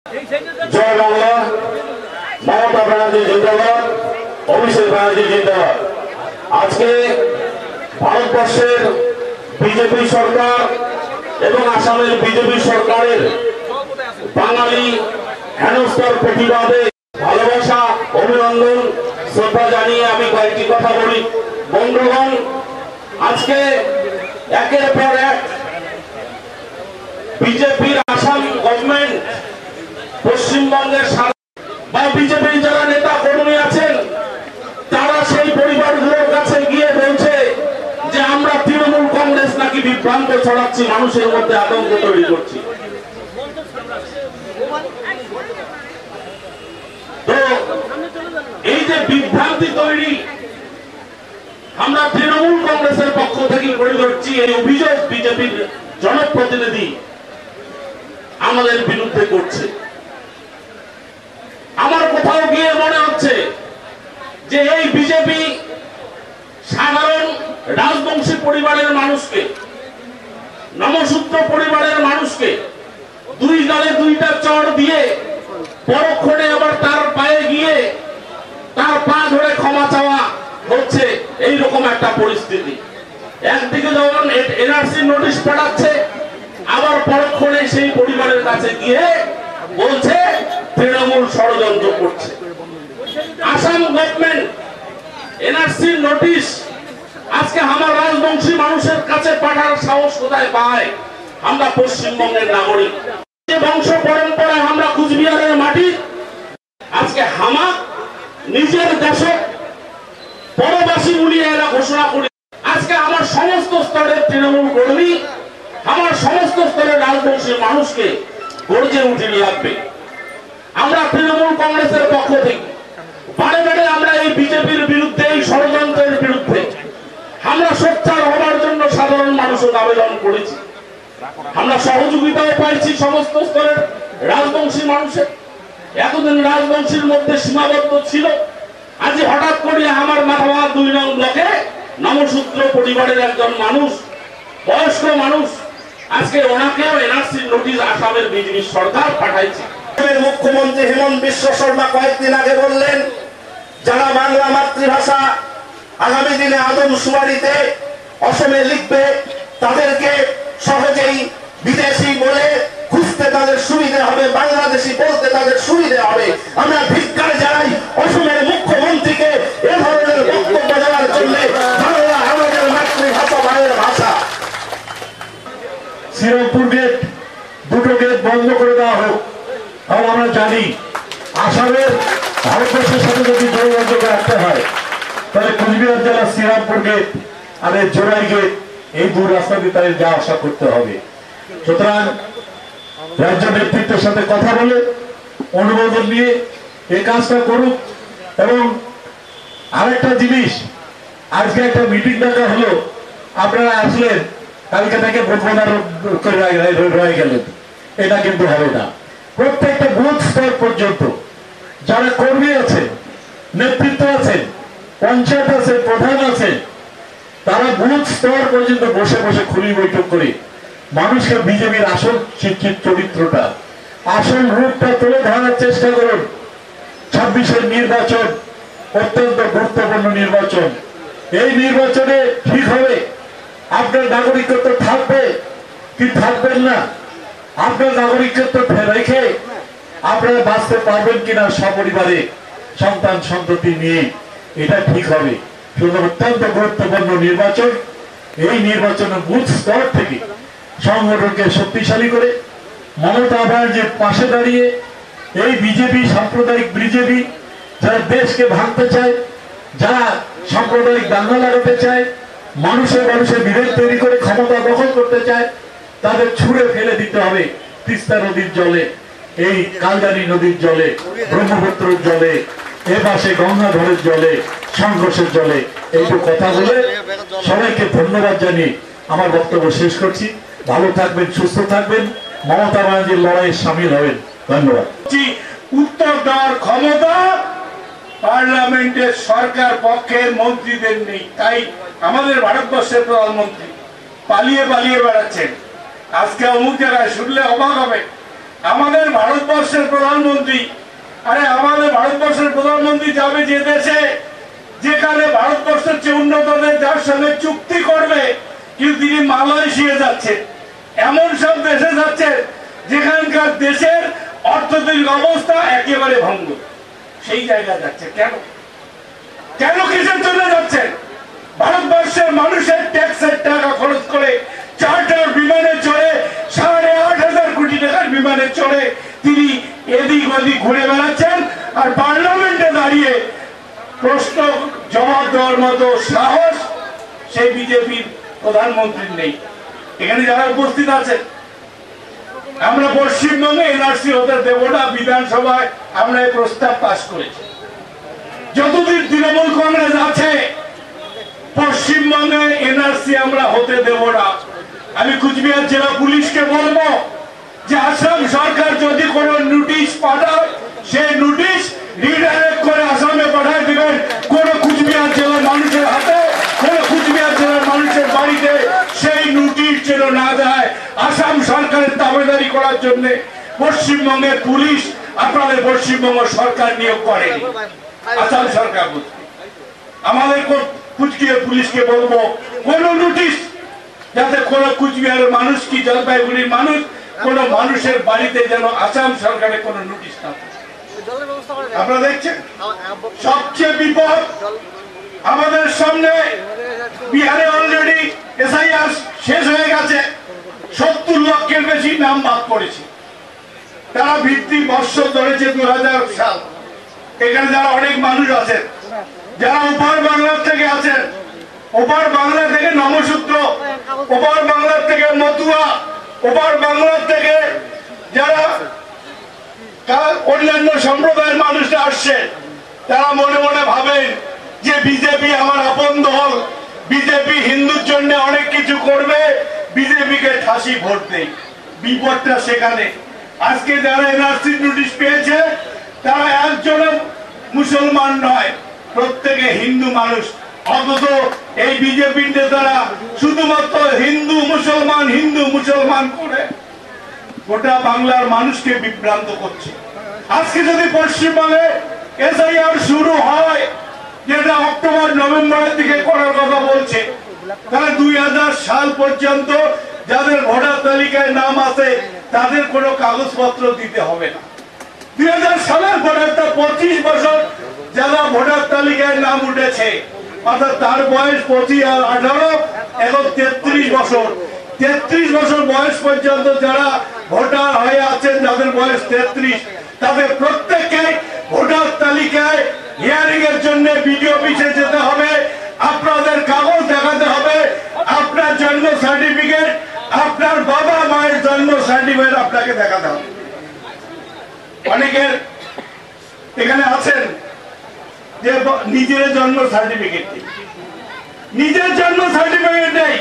জয় বাংলা। মমতা ব্যানার্জি জিন্দাবাদ, অভিষেক ব্যানার্জি জিন্দাবাদ। আজকে ভারতবর্ষের বিজেপি সরকার এবং আসামের বিজেপি সরকারের বাঙালি হেনস্থার প্রতিবাদে ভালোবাসা, অভিনন্দন, শ্রদ্ধা জানিয়ে আমি কয়েকটি কথা বলি। বন্ধুগণ, আজকে একের পর এক বিজেপির আসাম গভর্নমেন্ট পশ্চিমবঙ্গের বা বিজেপির যারা নেতা কর্মী আছেন তারা সেই পরিবারগুলোর কাছে গিয়ে বলছে যে আমরা তৃণমূল কংগ্রেস নাকি বিভ্রান্ত ছড়াচ্ছি, মানুষের মধ্যে আতঙ্ক তৈরি করছি। তো এই যে বিভ্রান্তি তৈরি আমরা তৃণমূল কংগ্রেসের পক্ষ থেকে করে ধরছি, এই অভিযোগ বিজেপির জনপ্রতিনিধি আমাদের বিরুদ্ধে করছে। আমার কোথাও গিয়ে মনে হচ্ছে যে এই বিজেপি সাধারণ রাজবংশী পরিবারের মানুষকে, নমশূদ্র পরিবারের মানুষকে দুই গালে দুইটা চড় দিয়ে পরক্ষণে আবার তার পায়ে গিয়ে তার পা ধরে ক্ষমা চাওয়া হচ্ছে, এইরকম একটা পরিস্থিতি। একদিকে যখন এনআরসি নোটিশ পাঠাচ্ছে, আবার পরক্ষণে সেই পরিবারের কাছে গিয়ে বলছে তৃণমূল ষড়যন্ত্র করছে। আসাম গভর্নমেন্ট এনআরসি নোটিশ আজকে আমার রাজবংশী মানুষের কাছে পাঠার সাহস কোথায় পায়? আমরা পশ্চিমবঙ্গের নাগরিক, যে বংশ পরম্পরায় আমরা কুচবিহারের মাটি, আজকে হামাক নিজের দেশে পরবাসী বলিয়ে এরা ঘোষণা করে। আজকে আমার সমস্ত স্তরের তৃণমূল কর্মী, আমার সমস্ত স্তরের রাজবংশী মানুষকে গর্জে উঠিয়ে রাখবে। আমরা তৃণমূল কংগ্রেসের পক্ষ থেকে বারে বারে আমরা এই বিজেপির বিরুদ্ধে, এই ষড়যন্ত্রের বিরুদ্ধে আমরা সোচ্চার হবার জন্য সাধারণ মানুষের আবেদন করেছি। আমরা সহযোগিতাও পাইছি সমস্ত স্তরের রাজবংশী মানুষের। এতদিন রাজবংশীর মধ্যে সীমাবদ্ধ ছিল, আজ হঠাৎ করে আমার মাথাভাঙা 2 নং ব্লকে নমশূদ্র পরিবারের একজন মানুষ, বয়স্ক মানুষ, আজকে ওনাকেও এনআরসি নোটিশ আসামের বিজেপি সরকার পাঠাইছে। মুখ্যমন্ত্রী হেমন্ত বিশ্ব শর্মা কয়েকদিন আগে বললেন, যারা বাংলা মাতৃভাষা আগামী দিনে আদমশুমারিতে অসমে লিখবে তাদেরকে সহজেই বিদেশি বলে খুঁজতে তাদের সুবিধা হবে, বাংলাদেশি বলতে তাদের সুবিধা হবে। আমরা ধিক্কার জানাই অসমের মুখ্যমন্ত্রীকে এ ধরনের বক্তব্য দেওয়ার জন্য। বাংলা আমাদের মাতৃভাষা, মায়ের ভাষা। শ্রীরামপুর গেট, 2টো গেট বন্ধ করে দেওয়া হোক। কারণ আমরা জানি আসামের ভারতবর্ষের সাথে যদি যোগাযোগ রাখতে হয় তাহলে কুচবিহার জেলার শ্রীরামপুর গেট আর জোড়াই গেট, এই 2 রাস্তা দিয়ে তাদের যাওয়া আসা করতে হবে। সুতরাং রাজ্য নেতৃত্বের সাথে কথা বলে অনুমোদন নিয়ে এই কাজটা করুক। এবং আরেকটা জিনিস, আজকে একটা মিটিং ডাকা হলো, আপনারা আসলেন, কালকে থেকে বোধবানা করে রয়ে গেলেন, এটা কিন্তু হবে না। প্রত্যেকটা বুথ স্তর পর্যন্ত যারা কর্মী আছেন, নেতৃত্ব আছেন, পঞ্চায়েত আছে, প্রধান আছেন, তারা বুথ স্তর পর্যন্ত বসে বসে খুলি বৈঠক করে মানুষকে বিজেপির আসল চরিত্রটা, আসল রূপটা তুলে ধরার চেষ্টা করুন। 26-এর নির্বাচন অত্যন্ত গুরুত্বপূর্ণ নির্বাচন। এই নির্বাচনে ঠিক হবে আপনার নাগরিকত্ব থাকবে কি থাকবেন না, আপনার নাগরিকত্ব রেখে আপনারা বাঁচতে পারবেন কিনা সপরিবারে, সন্তান সন্ততি নিয়ে, এটা ঠিক হবে। সুতরাং অত্যন্ত গুরুত্বপূর্ণ নির্বাচন। এই নির্বাচনের বুথ স্তর থেকে সংগঠনকে শক্তিশালী করে মমতা ব্যানার্জির পাশে দাঁড়িয়ে এই বিজেপি, সাম্প্রদায়িক বিজেপি যারা দেশকে ভাঙতে চায়, যারা সাম্প্রদায়িক দাঙ্গা লাগাতে চায়, মানুষের বিভেদ তৈরি করে ক্ষমতা দখল করতে চায়, তাদের ছুঁড়ে ফেলে দিতে হবে তিস্তা নদীর জলে, এই কালজানি নদীর জলে, ব্রহ্মপুত্রের জলে, এ পাশে গঙ্গাধরের জলে, সংঘর্ষের জলে। এইটুকু কথা বলে সবাইকে ধন্যবাদ জানিয়ে আমার বক্তব্য শেষ করছি। ভালো থাকবেন, সুস্থ থাকবেন, মমতা ব্যানার্জির লড়াইয়ে সামিল হবেন। ধন্যবাদ। উত্তর দেওয়ার ক্ষমতা পার্লামেন্টের সরকার পক্ষের মন্ত্রীদের নেই, তাই আমাদের ভারতবর্ষের প্রধানমন্ত্রী পালিয়ে পালিয়ে বেড়াচ্ছেন। আজকে অমুক জায়গায় শুনলে অবাক হবে, আমাদের ভারতবর্ষের প্রধানমন্ত্রী, আরে আমাদের ভারতবর্ষের প্রধানমন্ত্রী যাবে যে দেশে যেখানে ভারতবর্ষের চেয়ে উন্নত দেশ যার সঙ্গে চুক্তি করবে, কিন্তু তিনি মালয়েশিয়া যাচ্ছেন, এমন সব দেশে যাচ্ছেন যেখানকার দেশের অর্থনৈতিক অবস্থা একেবারে ভঙ্গ, সেই জায়গায় যাচ্ছে। কেন কেন কিসের জন্য যাচ্ছেন? ভারতবর্ষের মানুষের ট্যাক্সের টাকা খরচ করে চার্টার বিমানে চড়ে 8,500 কোটি টাকার বিমানে চড়ে তিনি এদিক ওদিক ঘুরে বেড়াচ্ছেন, আর পার্লামেন্টে দাঁড়িয়ে প্রশ্ন জবাব দেওয়ার মতো সাহস সেই বিজেপির প্রধানমন্ত্রীর নেই। এখানে যারা উপস্থিত আছেন, আমরা পশ্চিমবঙ্গে এনআরসি হতে দেব না, বিধানসভায় আমরা এই প্রস্তাব পাশ করেছি। যতদিন তৃণমূল কংগ্রেস আছে পশ্চিমবঙ্গে এনআরসি আমরা হতে দেব না। আমি কুচবিহার জেলা পুলিশকে বলবো যে আসাম সরকার যদি কোনো নোটিশ পাঠায়, সেই নোটিশ রিডাইরেক্ট করে আসামে পাঠায় দিবেন। কোন কুচবিহার জেলার মানুষের হাতে, কোন কুচবিহার জেলার মানুষের বাড়িতে সেই নোটিশ যেন না যায়। আসাম সরকারের দাবিদারি করার জন্য পশ্চিমবঙ্গের পুলিশ আপনাদের পশ্চিমবঙ্গ সরকার নিয়োগ করেনি, আসাম সরকার বলছে। আমাদের কুচবিহার পুলিশকে বলবো কোন নোটিশ যাতে কোন কুচবিহারের মানুষ কি জলপাইগুড়ির মানুষ কোন মানুষের বাড়িতে যেন আসাম সরকারের কোন নোটিশ না। আপনারা দেখছেন সবচেয়ে বিপদ আমাদের সামনে। বিহারে অলরেডি এসআইআর শেষ হয়ে গেছে, 70 লক্ষের বেশি নাম বাদ পড়েছে। তারা ভিত্তি বর্ষ ধরেছে 2000 সাল। এখানে যারা অনেক মানুষ আছেন, যারা ওপার বাংলা থেকে আছেন, ওপার বাংলা থেকে নমসূত্র, ওপার বাংলা থেকে মতুয়া, ওপার বাংলা থেকে যারা অন্যান্য সম্প্রদায়ের মানুষরা আসছে, তারা মনে মনে ভাবেন যে বিজেপি আমার আপন দল, বিজেপি হিন্দুর জন্য অনেক কিছু করবে, বিজেপিকে ঠাসি ভোট দেয়। বিপদটা সেখানে। আজকে যারা এনআরসি নোটিশ পেয়েছে তারা একজন মুসলমান নয়, প্রত্যেকে হিন্দু মানুষ। অথচ এই বিজেপির নেতারা শুধুমাত্র হিন্দু মুসলমান করে গোটা বাংলার মানুষকে বিভ্রান্ত করছে। আজকে যদি পশ্চিমবঙ্গে এসআইআর শুরু হয়, যেটা অক্টোবর নভেম্বরের দিকে করার কথা বলছে, তাহলে 2000 সাল পর্যন্ত যাদের ভোটার তালিকায় নাম আছে তাদের কোনো কাগজপত্র দিতে হবে না। 2000 সালের পরে 25 বছর যারা ভোটার তালিকায় নাম উঠেছে, অর্থাৎ তার বয়স 25 আর 18 এখন 33 বছর। 33 বছর বয়স পর্যন্ত যারা ভোটার হয়ে আছেন, যাদের বয়স 33, তাদের প্রত্যেককে ভোটার তালিকায় হিয়ারিং এর জন্য বিডিও অফিসে যেতে হবে। আপনাদের কাগজ দেখাতে হবে, আপনার জন্ম সার্টিফিকেট, আপনার বাবা মায়ের জন্ম সার্টিফিকেট আপনাকে দেখাতে হবে। অনেকের এখানে আছেন যে নিজের জন্ম সার্টিফিকেট নেই, নিজের জন্ম সার্টিফিকেট নেই।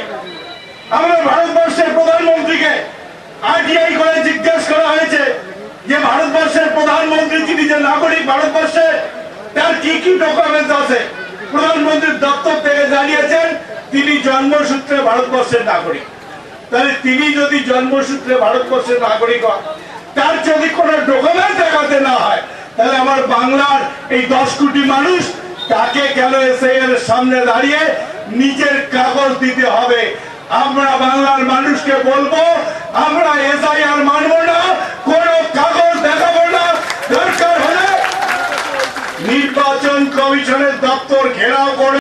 আমাদের ভারতবর্ষের প্রধানমন্ত্রীকে আরটিআই করে জিজ্ঞেস করা হয়েছে যে ভারতবর্ষের প্রধানমন্ত্রী যিনি যে নাগরিক ভারতবর্ষের, তার কি কি ডকুমেন্টস আছে। প্রধানমন্ত্রীর দপ্তর থেকে জানিয়েছেন তিনি জন্মসূত্রে ভারতবর্ষের নাগরিক। তাহলে তিনি যদি জন্মসূত্রে ভারতবর্ষের নাগরিক হন, তার যদি কোনো ডকুমেন্ট দেখাতে না হয়, তাহলে আমার বাংলার এই 10 কোটি মানুষ তাকে কেন এসআইআর এর সামনে দাঁড়িয়ে নিজের কাগজ দিতে হবে? আমরা বাংলার মানুষকে বলবো আমরা এসআইআর মানবো না, কোনো কাগজ দেখাবো না। দরকার হলে নির্বাচন কমিশনের দপ্তর ঘেরাও করে